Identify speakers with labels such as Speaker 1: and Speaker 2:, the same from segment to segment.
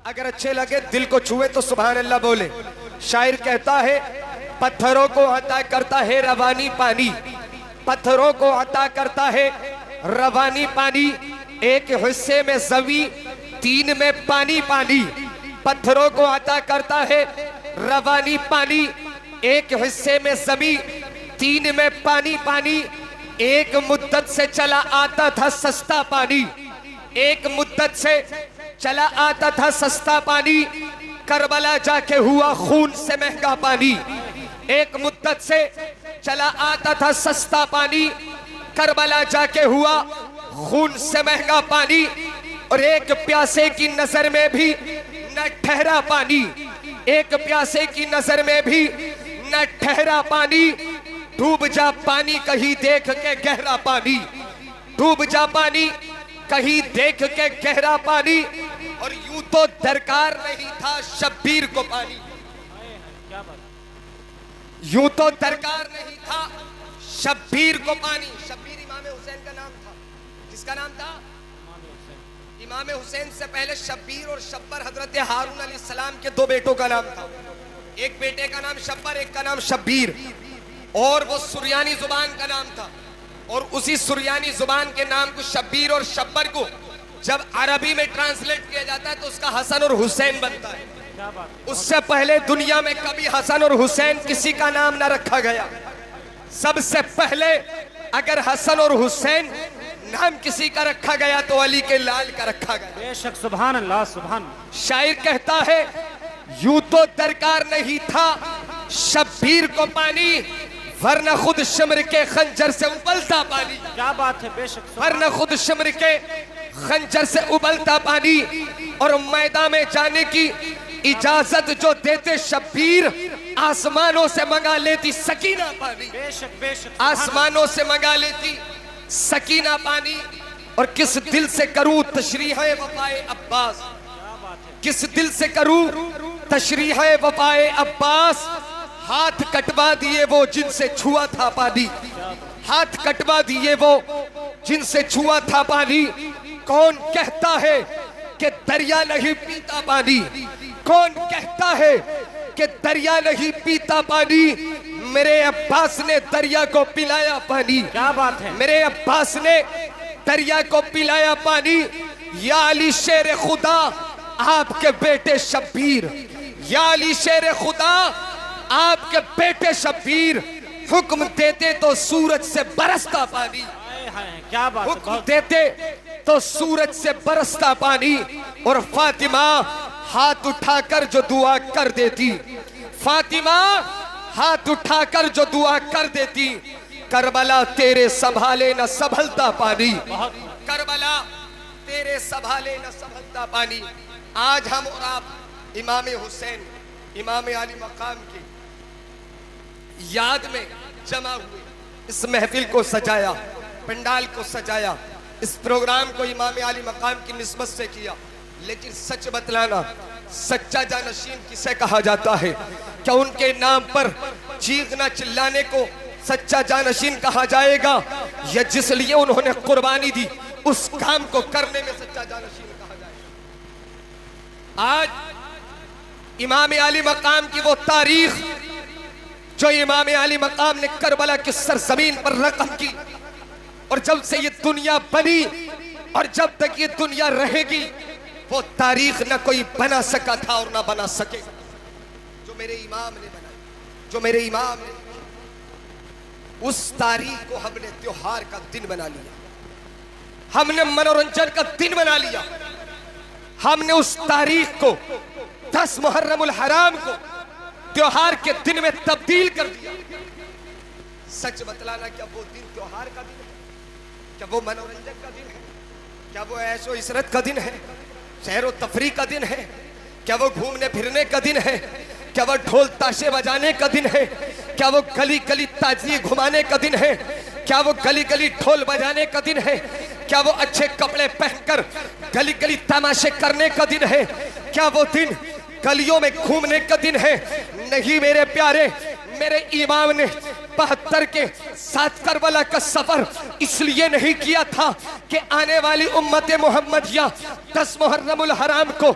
Speaker 1: अगर अच्छे लगे, दिल को छुए तो सुभान अल्लाह बोले। शायर कहता है, पत्थरों को अता करता है रवानी पानी, पत्थरों को अता करता है रवानी पानी, एक हिस्से में जमी, तीन में पानी पानी। पत्थरों को अता करता है रवानी पानी, एक हिस्से में जमी, तीन में पानी पानी। एक मुद्दत से चला आता था सस्ता पानी, एक मुद्दत से चला आता था सस्ता पानी, करबला जाके हुआ खून से महंगा पानी। एक मुद्दत से चला आता था सस्ता पानी, करबला जाके हुआ खून से महंगा पानी। और एक प्यासे की नजर में भी न ठहरा पानी, एक प्यासे की नजर में भी न ठहरा पानी। डूब जा पानी कहीं देख के गहरा पानी, डूब जा पानी कहीं देख के गहरा पानी। और यूं तो दरकार नहीं था शब्बीर को पानी, यूं तो दरकार नहीं था शब्बीर को पानी। शब्बीर इमाम हुसैन का नाम था। किसका नाम था? इमाम हुसैन से पहले शब्बीर और शब्बर हजरत हारून अलैहिस्सलाम के दो बेटों का नाम था। एक बेटे का नाम शब्बर, एक का नाम शब्बीर, और वो सुरयानी जुबान का नाम था। और उसी सुरयानी जुबान के नाम को शब्बीर और शब्बर को जब अरबी में ट्रांसलेट किया जाता है तो उसका हसन और हुसैन बनता है। उससे पहले दुनिया में कभी हसन और हुसैन किसी का नाम ना रखा गया। सबसे पहले अगर हसन और हुसैन नाम किसी का रखा गया तो अली के लाल का रखा गया।
Speaker 2: बेशक, सुभान अल्लाह, सुभान।
Speaker 1: शायर कहता है, यूं तो दरकार नहीं था शब्बीर को पानी, वरना खुद शिमर के खंजर से उबलता पानी।
Speaker 2: क्या बात है, बेशक,
Speaker 1: वरना खुद शिमर के खंजर से उबलता पानी। और मैदान में जाने की इजाजत जो देते शब्बीर, आसमानों से मंगा लेती सकीना पानी।
Speaker 2: बेशक, बेशक,
Speaker 1: आसमानों से मंगा लेती सकीना पानी। और किस दिल से करूं तशरीह वफाए अब्बास, किस दिल से करूं तशरीह वफाए अब्बास। हाथ कटवा दिए वो जिनसे छुआ था पानी, हाथ कटवा दिए वो जिनसे छुआ था पानी। कौन कहता है कि दरिया नहीं पीता पानी, कौन कहता है कि दरिया नहीं पीता पानी। मेरे अब्बास ने दरिया को पिलाया पानी।
Speaker 2: क्या बात है,
Speaker 1: मेरे अब्बास ने दरिया को पिलाया पानी। या अली शेर खुदा आपके बेटे शब्बीर, या अली शेर खुदा आपके बेटे शब्बीर, हुक्म देते तो सूरज से बरसता पानी।
Speaker 2: क्या बात,
Speaker 1: हुक्म देते तो सूरज से बरसता पानी। और फातिमा हाथ उठाकर जो दुआ कर देती, फातिमा हाथ उठाकर जो दुआ कर देती, करबला तेरे संभाले न संभलता पानी, करबला तेरे संभाले न संभलता पानी। आज हम और आप इमाम हुसैन, इमाम अली मकाम की याद में जमा हुए, इस महफिल को सजाया, पंडाल को सजाया, इस प्रोग्राम को इमाम अली मकाम की निस्बत से किया। लेकिन सच बतलाना, सच्चा जानशीन किसे कहा जाता है? क्या उनके नाम पर चीखना चिल्लाने को सच्चा जानशीन कहा जाएगा, या जिस लिए उन्होंने कुर्बानी दी उस काम को करने में सच्चा जानशीन कहा जाएगा? आज इमाम अली मकाम की वो तारीख जो इमाम अली मकाम ने करबला की सरजमीन पर रकम की, और जब से ये दुनिया बनी और जब तक ये दुनिया रहेगी, वो तारीख ना कोई बना सका था और ना बना सके जो मेरे इमाम ने बनाई, जो मेरे इमाम ने। उस तारीख को हमने त्योहार का दिन बना लिया, हमने मनोरंजन का दिन बना लिया। हमने उस तारीख को 10 मुहर्रमुल हराम को त्योहार के दिन में तब्दील कर दिया। सच बतलाना, क्या वो दिन त्योहार का दिन है? क्या वो मनोरंजन का दिन है? क्या वो ऐशो इसरत का दिन है? शहरो तफरी का दिन है? क्या वो घूमने फिरने का दिन है? क्या वो ढोल ताशे बजाने का दिन है? क्या वो गली गली ताजिए घुमाने का दिन है? क्या वो गली गली ढोल बजाने का दिन है? क्या वो अच्छे कपड़े पहनकर गली गली तमाशे करने का दिन है? क्या वो दिन गलियों में घूमने का दिन है? नहीं मेरे प्यारे, मेरे इमाम ने 72 के साथ करबला का सफर इसलिए नहीं किया था कि आने वाली उम्मत मोहम्मदिया 10 मुहर्रमुल हराम को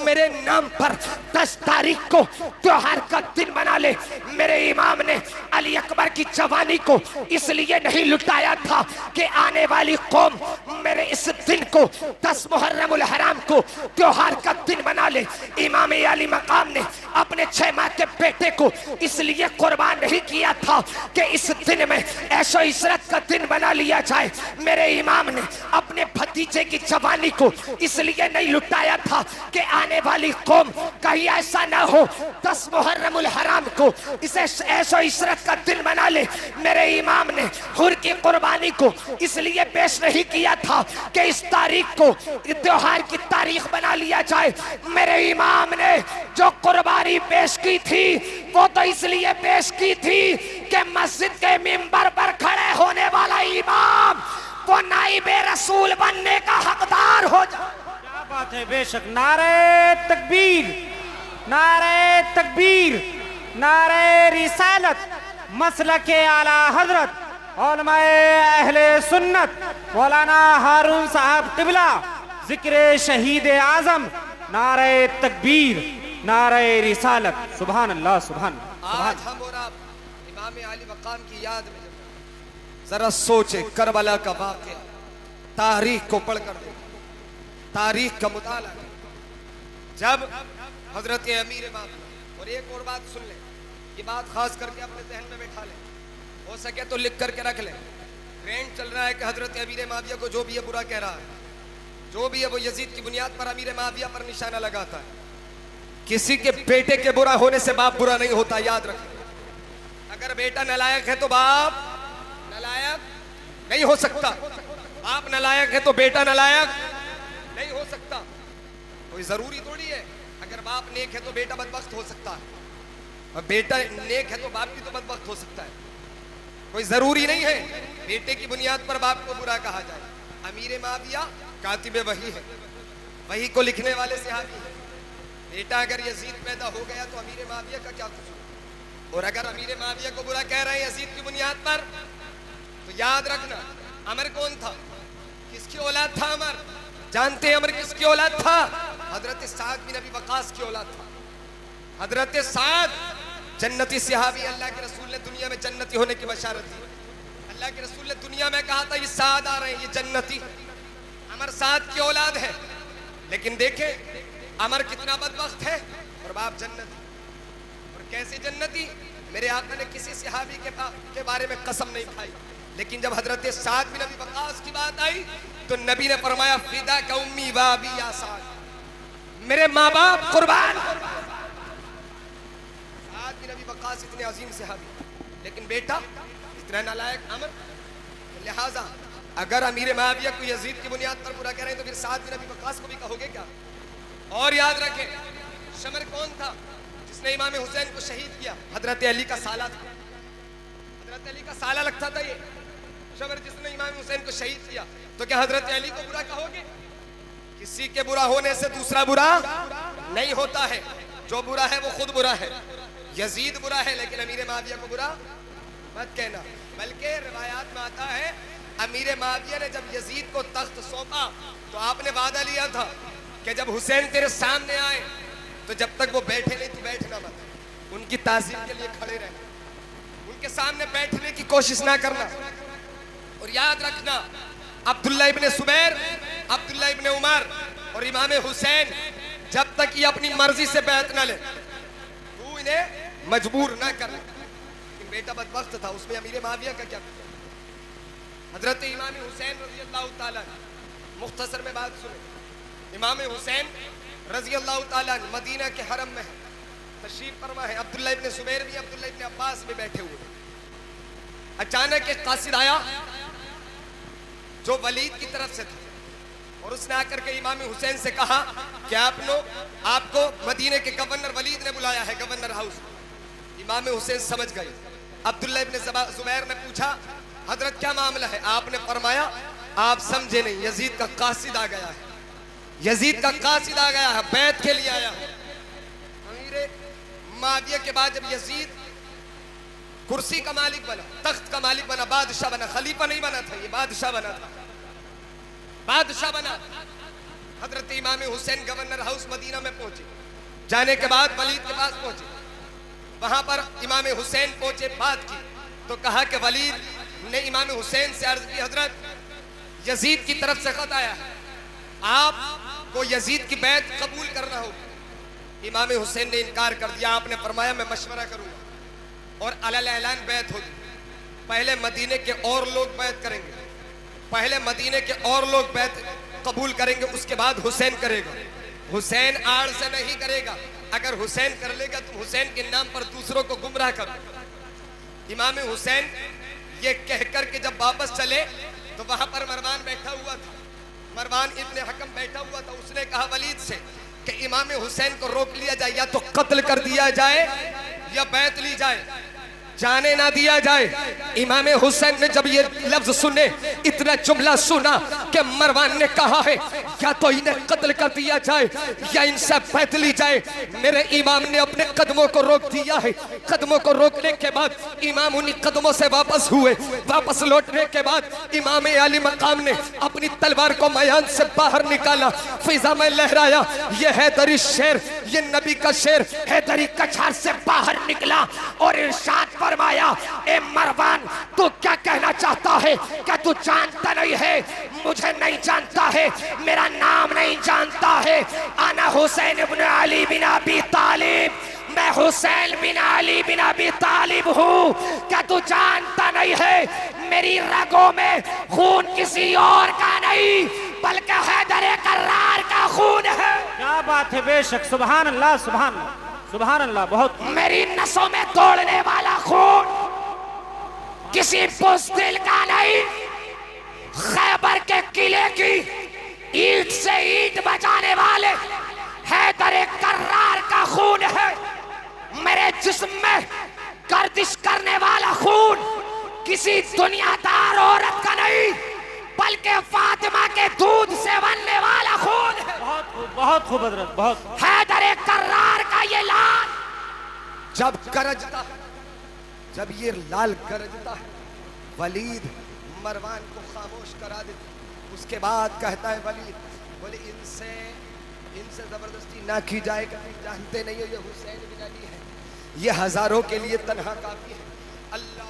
Speaker 1: मेरे नाम पर 10 तारीख को त्योहार का दिन बना ले। मेरे इमाम ने अली अकबर की जवानी को इसलिए नहीं लुटाया था कि आने वाली कौम मेरे इस दिन को 10 मुहर्रमुल हराम को त्योहार का दिन बना ले। इमाम अली मकाम ने अपने 6 माह के बेटे को इसलिए कुर्बान नहीं किया था कि इस दिन में ऐशो इशरत का दिन बना लिया जाए। मेरे इमाम ने अपने भतीजे की जवानी को इसलिए नहीं लुटाया था कि आने वाली कौम कहीं ऐसा ना हो 10 मुहर्रमुल हराम को इसे ऐशो इशरत का दिन बना ले। मेरे इमाम ने हुर की कुर्बानी को इसलिए पेश नहीं किया था कि इस तारीख को त्योहार की तारीख बना लिया जाए। मेरे इमाम ने जो कुर्बानी पेश की थी वो तो इसलिए पेश की थी कि मस्जिद के मिंबर पर खड़े होने वाला इमाम वो नाइबे रसूल बनने का हकदार हो जाए।
Speaker 2: क्या बात है, बेशक। नारे तकबीर, नारे तकबीर, नारे रिसालत, मसलके आला हजरत उलमाए अहले सुन्नत मौलाना हारून साहब क़िबला जिक्र शहीद आजम, नारे तकबीर, नारे रिसालत। सुभान अल्लाह, सुभान अल्लाह।
Speaker 1: आज हम और आप इमाम अली मकाम की याद में जरा सोचे करबला का वाक़या, तारीख को पढ़कर देखें, तारीख का मुताला करें। जब हजरत अमीर इमाम, और एक और बात सुन लें, ये बात खास करके अपने जहन में बैठा लें, हो सके तो लिख करके रख लें। ट्रेंड चल रहा है कि हजरत अमीर माविया को जो भी है बुरा कह रहा है, जो भी है वो यजीद की बुनियाद पर अमीर माविया पर निशाना लगाता है। किसी के बेटे के बुरा होने से बाप बुरा नहीं होता, याद रखें। अगर बेटा नालायक है तो बाप नालायक नहीं हो सकता, बाप नालायक है तो बेटा नालायक नहीं हो सकता। कोई जरूरी थोड़ी है अगर बाप नेक है तो बेटा बदबख्त हो सकता है, और बेटा नेक है तो बाप भी तो बदबख्त हो सकता है। कोई जरूरी नहीं है बेटे की बुनियाद पर बाप को बुरा कहा जाए। अमीर माविया कातिबे वही है, वही को लिखने वाले सहाबी है। बेटा अगर यजीद पैदा हो गया तो अमीर माविया का क्या कसूर? और अगर अमीर माविया को बुरा कह रहे हैं यजीद की बुनियाद पर, तो याद रखना अमर कौन था, किसकी औलाद था अमर? जानते हैं अमर किसकी औलाद था? हजरत साद बिन अबी वकास की औलाद था। हजरत साद जन्नती सहाबी, अल्लाह के रसूल ने दुनिया में जन्नती होने की बशारत दी। अल्लाह के रसूल ने दुनिया में कहा था ये साद आ रहे हैं, ये जन्नती। अमर साद की औलाद है, लेकिन देखे अमर कितना बदबख्त है और बाप जन्नती। और कैसे जन्नती? मेरे आका ने किसी सहाबी के बारे में कसम नहीं खाई, लेकिन जब हजरत साद बिन अबी वकास की बात आई तो नबी ने फरमाया फिदा का उम्मी वाबी या साद, मेरे माँ बाप कुर्बान। साद बिन अबी वकास इतने अजीम सहाबी, लेकिन बेटा इतना नालायक अमर। लिहाजा अगर अमीर माविया को यजीद की बुनियाद पर बुरा कह रहे हैं तो फिर साद बिन अबी वकास को भी कहोगे क्या? और याद रखें शमर कौन था जिसने इमाम हुसैन को शहीद किया? हजरत अली का साला था, हजरत अली का साला लगता था ये शमर जिसने इमाम हुसैन को शहीद किया। तो क्या हजरत अली को बुरा कहोगे? किसी के बुरा होने से दूसरा बुरा नहीं होता है, जो बुरा है वो खुद बुरा है। यजीद बुरा है लेकिन अमीर माविया को बुरा मत कहना। बल्कि रिवायात में आता है अमीर माविया ने जब यजीद को तख्त सौंपा तो आपने वादा लिया था कि जब हुसैन तेरे सामने आए तो जब तक वो बैठे नहीं तू बैठना मत, उनकी ताज़ीम के लिए खड़े रहना, उनके सामने बैठने की कोशिश ना करना। और याद रखना अब्दुल्ला इब्ने सुबैर, अब्दुल्ला इब्ने उमर और इमाम हुसैन जब तक ये अपनी मर्जी से बैत ना ले तू इन्हें मजबूर ना कर। बेटा बदबख्त था, उसमें अमीर माविया का क्या? हजरत इमाम हुसैन रजी अल्लाह ताला, मुख्तसर में बात सुने, इमाम हुसैन रजी अल्लाह ताला मदीना के हरम में है, तशरीफ फरमा है। अब्दुल्ला इब्ने सुबैर भी, अब्दुल्ला इब्ने अब्बास भी बैठे हुए। अचानक एक कासिद आया जो वलीद की तरफ से था, और उसने आकर के इमाम हुसैन से कहा कि आपको मदीने के गवर्नर वलीद ने बुलाया है, गवर्नर हाउस। इमाम हुसैन समझ गए। अब्दुल्ला इब्ने जुबैर ने पूछा हजरत क्या मामला है? आपने फरमाया आप समझे नहीं, यजीद का कासिद आ गया है, यजीद का कासिद आ गया है, बैत के लिए आया है। अमीर माविया के बाद जब यजीद कुर्सी का मालिक बना, तख्त का मालिक बना, बादशाह बना। खलीफा नहीं बना था, ये बादशाह बना था, बादशाह बना। हजरत इमाम हुसैन गवर्नर हाउस मदीना में पहुंचे, जाने के बाद वलीद के पास पहुंचे, वहां पर इमाम हुसैन पहुंचे, बात की तो कहा कि वलीद ने इमाम हुसैन से अर्ज की, हजरत यजीद की तरफ से खत आया है, आपको यजीद की बैत कबूल करना होगा। इमाम हुसैन ने इनकार कर दिया। आपने फरमाया मैं मशवरा करूंगा और अलल ऐलान बैत होगी। पहले मदीने के और लोग बैत करेंगे, पहले मदीने के और लोग बैत कबूल करेंगे, उसके बाद हुसैन करेगा। हुसैन आड़ से नहीं करेगा, अगर हुसैन कर लेगा तो हुसैन के नाम पर दूसरों को गुमराह कर। इमाम हुसैन ये कहकर के जब वापस चले तो वहां पर मरवान बैठा हुआ था, मरवान इब्ने हकम बैठा हुआ था। उसने कहा वलीद से कि इमाम हुसैन को रोक लिया जाए, या तो कत्ल कर दिया जाए या बैत ली जाए, जाने ना दिया जाए। इमाम हुसैन ने जब ये लफ्ज सुने, इतना जुमला सुना कि मरवान ने कहा है या तो इन्हें कत्ल कर दिया जाए या इनसे बैत ली जाए। मेरे इमाम ने अपने कदमों को रोक दिया है। कदमों को रोकने के बाद इमाम उन्हीं कदमों से वापस हुए। वापस लौटने के बाद इमाम आली मकाम ने अपनी तलवार को मैदान से बाहर निकाला, फिजा में लहराया, ये हैदरी शेर, ये नबी का शेर हैदरी कछार से बाहर निकला और इरशाद फरमाया, ए मरवान तू क्या कहना चाहता है? क्या तू जानता नहीं है? मुझे नहीं जानता है, मेरा नाम नहीं जानता है। आना हुसैन इब्न अली बिन अबी तालिब, मैं हुसैन बिन अली बिन अबी तालिब हूँ। क्या तू जानता नहीं है मेरी रगों में खून किसी और का नहीं बल्कि हैदर कर्रार का खून है।
Speaker 2: क्या बात है, बेशक, सुभान अल्लाह, सुभान अल्लाह, सुभान अल्लाह। बहुत
Speaker 1: मेरी नसों में दौड़ने वाला खून किसी बुज़दिल का नहीं, खैबर के किले की ईंट से ईंट बचाने वाले हैदर कर्रार का खून है। मेरे जिस्म में गर्दिश करने वाला खून किसी दुनियादार औरत का नहीं बल्कि फातिमा के दूध से बनने वाला खून है।
Speaker 2: बहुत खूब हजरत, बहुत।
Speaker 1: हैदर कर्रार का ये लाल जब गरजता, जब ये लाल गरजता है, वलीद मरवान को खामोश करा देता। उसके बाद कहता है वलीद, बोले इनसे जबरदस्ती ना की जाए, जानते नहीं हो ये हुसैन बिन अली है, ये हजारों के लिए तन्हा काफी है। अल्लाह।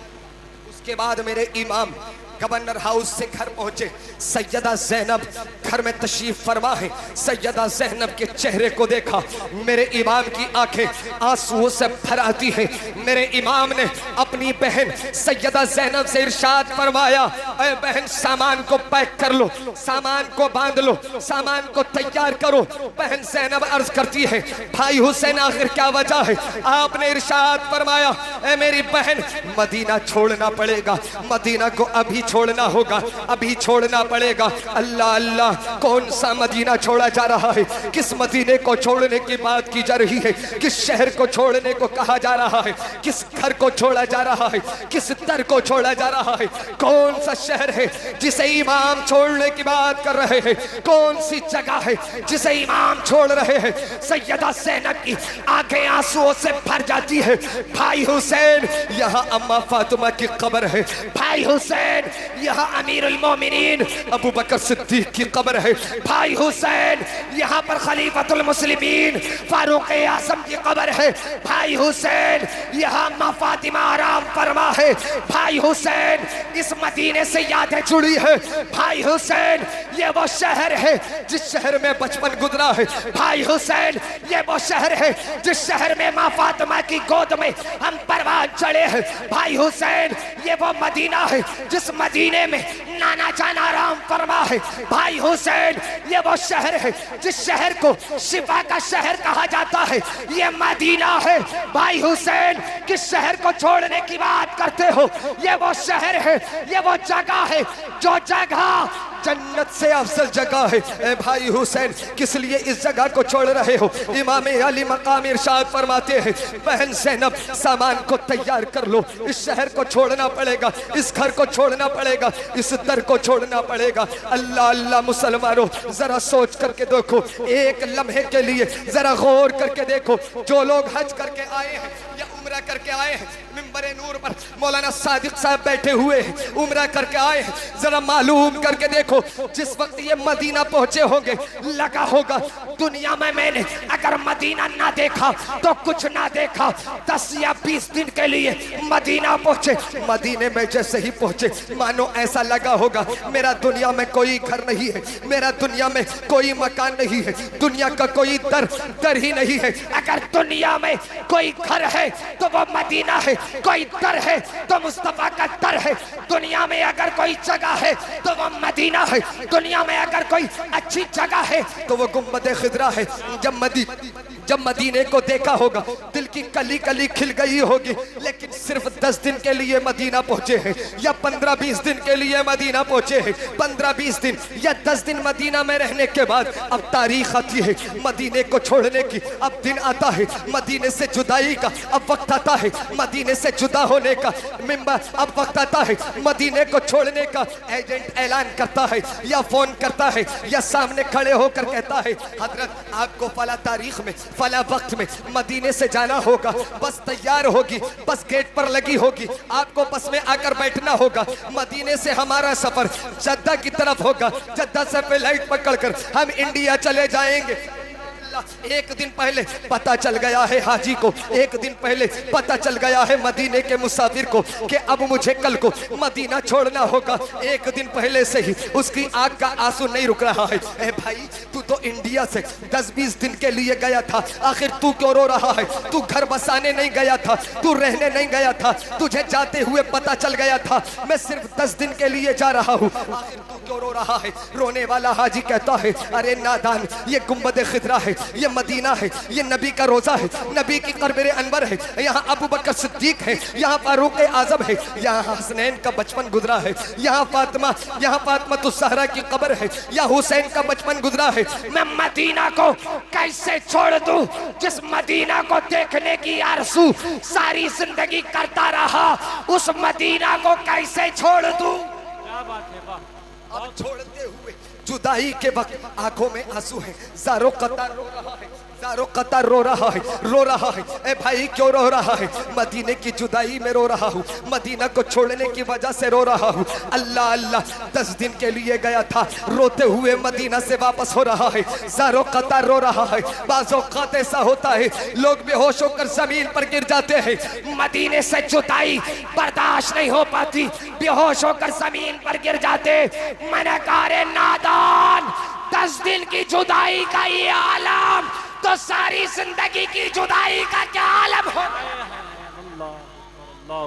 Speaker 1: उसके बाद मेरे इमाम गवर्नर हाउस से घर पहुंचे। सैयदा ज़ैनब घर में तशरीफ फरमा है। सैयदा ज़ैनब के चेहरे को देखा, मेरे इमाम की आंखें आंसुओं से भर आती है। मेरे इमाम ने अपनी बहन सैयदा ज़ैनब से इरशाद फरमाया, ऐ बहन सामान को पैक कर लो, सामान को बांध लो, सामान को तैयार करो। बहन ज़ैनब अर्ज करती है, भाई हुसैन आखिर क्या वजह है? आपने इरशाद फरमाया, ऐ मेरी बहन मदीना छोड़ना पड़ेगा, मदीना को अभी छोड़ना होगा, अभी छोड़ना पड़ेगा। अल्लाह अल्लाह, कौन सा मदीना छोड़ा जा रहा है? किस मदीने को छोड़ने की बात की जा रही है? किस शहर को छोड़ने को कहा जा रहा है? किस घर को छोड़ा जा रहा है? किस दर को छोड़ा जा रहा है? कौन सा शहर है जिसे इमाम छोड़ने की बात कर रहे हैं? कौन सी जगह है जिसे इमाम छोड़ रहे हैं? सैयदा ज़ैनब की आंखें आंसुओं से भर जाती है। भाई हुसैन, यहाँ अम्मा फातिमा की कब्र है। भाई हुसैन, यहाँ अमीरुल मोमिनीन अबू बकर सिद्दीक की कब्र है। भाई हुसैन, यहाँ पर खलीफतुल मुस्लिमीन फारूक आज़म की कब्र है। भाई हुसैन, यहाँ अम्मा फातिमा आराम फरमा है। भाई हुसैन, इस मदीने से यादें जुड़ी है। भाई हुसैन, ये वो शहर है जिस शहर में बचपन गुजरा है। भाई हुसैन, ये वो शहर है जिस शहर में माँ फातिमा की गोद में हम परवान चढ़े हैं। भाई हुसैन, ये वो मदीना है जिस मदीने में नाना जान आराम फरमा है। भाई हुसैन, ये वो शहर है जिस शहर को शिफा का शहर कहा जाता है, ये मदीना है। भाई हुसैन, किस शहर को छोड़ने की बात करते हो? ये वो शहर है, ये वो जगह है जो जगह जन्नत से अफजल जगह है। ए भाई हुसैन, किस लिए इस जगह को छोड़ रहे हो? इमाम अली मकाम इरशाद फरमाते हैं, बहन ज़ैनब सामान को तैयार कर लो, इस शहर को छोड़ना पड़ेगा, इस घर को छोड़ना पड़ेगा, इस दर को छोड़ना पड़ेगा। अल्लाह अल्लाह मुसलमानों, जरा सोच करके देखो, एक लम्हे के लिए जरा गौर करके देखो, जो लोग हज करके आए हैं या उम्रा उम्रा करके आए हैं, मिंबरे नूर पर मौलाना सादिक साहब बैठे हुए हैं, उम्रा करके आए हैं। जरा मालूम करके देखो, जिस वक्त ये मदीना पहुंचे होंगे लगा होगा दुनिया में मैंने अगर मदीना ना देखा तो कुछ ना देखा। 10 या 20 दिन के लिए मदीना पहुंचे, मदीने में जैसे ही पहुंचे मानो ऐसा लगा होगा मेरा दुनिया में कोई घर नहीं है, मेरा दुनिया में कोई मकान नहीं है, दुनिया का कोई दर ही नहीं है। अगर दुनिया में कोई घर है तो वो मदीना है, कोई दर है तो मुस्तफा का दर है। दुनिया में अगर कोई जगह है तो वो मदीना है, दुनिया में अगर कोई अच्छी जगह है तो वो गुंबद खिदरा है। जब मदीने को देखा होगा दिल की कली कली खिल गई होगी, लेकिन सिर्फ 10 दिन के लिए मदीना पहुंचे हैं या 15-20 दिन के लिए मदीना पहुंचे हैं, 15-20 दिन या 10 दिन मदीना में रहने के बाद अब तारीख आती है मदीने को छोड़ने की। अब दिन आता है मदीने से जुदाई का, अब वक्त आता है मदीने से जुदा होने का। अब वक्त आता है मदीने को छोड़ने का। एजेंट ऐलान करता है या फोन करता है या सामने खड़े होकर कहता है हजरत आपको फला तारीख में फला वक्त में मदीने से जाना होगा, बस तैयार होगी, बस गेट पर लगी होगी, आपको बस में आकर बैठना होगा। मदीने से हमारा सफर जद्दा की तरफ होगा, जद्दा से फ्लाइट पकड़कर हम इंडिया चले जाएंगे। एक दिन पहले पता चल गया है हाजी को, एक दिन पहले पता चल गया है मदीने के मुसाफिर को कि अब मुझे कल को मदीना छोड़ना होगा। एक दिन पहले से ही उसकी आंख का आंसू नहीं रुक रहा है। ए भाई तू तो इंडिया से 10-20 दिन के लिए गया था, आखिर तू क्यों रो रहा है? तू घर बसाने नहीं गया था, तू रहने नहीं गया था, तुझे जाते हुए पता चल गया था मैं सिर्फ 10 दिन के लिए जा रहा हूँ, आखिर तू क्यों रो रहा है? रोने वाला हाजी कहता है अरे नादान, ये गुंबद खिदरा है, ये मदीना है, ये नबी का रोजा है, नबी की कब्र अनवर है, यहाँ अबू बकर सिद्दीक है, यहाँ फारूक आजम है, यहाँ हसनैन का बचपन गुजरा है, यहाँ फातिमा तुस्सहरा की कब्र है, यहाँ हुसैन का बचपन गुजरा है। मैं मदीना को कैसे छोड़ दूं जिस मदीना को देखने की आरज़ू सारी जिंदगी करता रहा, उस मदीना को कैसे छोड़ दूं?
Speaker 2: क्या बात है, वाह।
Speaker 1: अब छोड़ते हुए जुदाई के वक्त आंखों में आंसू है, ज़ारो कतार रो रहा है, ज़ारो कतार रो रहा है। ए भाई क्यों रो रहा है? मदीने की जुदाई में रो रहा हूँ, मदीना को छोड़ने की वजह से रो रहा हूँ। अल्लाह अल्लाह 10 दिन के लिए गया था, रोते हुए मदीना से वापस हो रहा है, ज़ारो कतार रो रहा है। बाज़ औक़ात ऐसा होता है लोग बेहोश होकर जमीन पर गिर जाते हैं, मदीने से जुदाई बर्दाश्त नहीं हो पाती, बेहोश होकर जमीन पर गिर जाते। मैंने कहा रे नादान, 10 दिन की जुदाई का ये आलम तो सारी जिंदगी की जुदाई का क्या आलम होगा?
Speaker 2: अल्लाह अल्लाह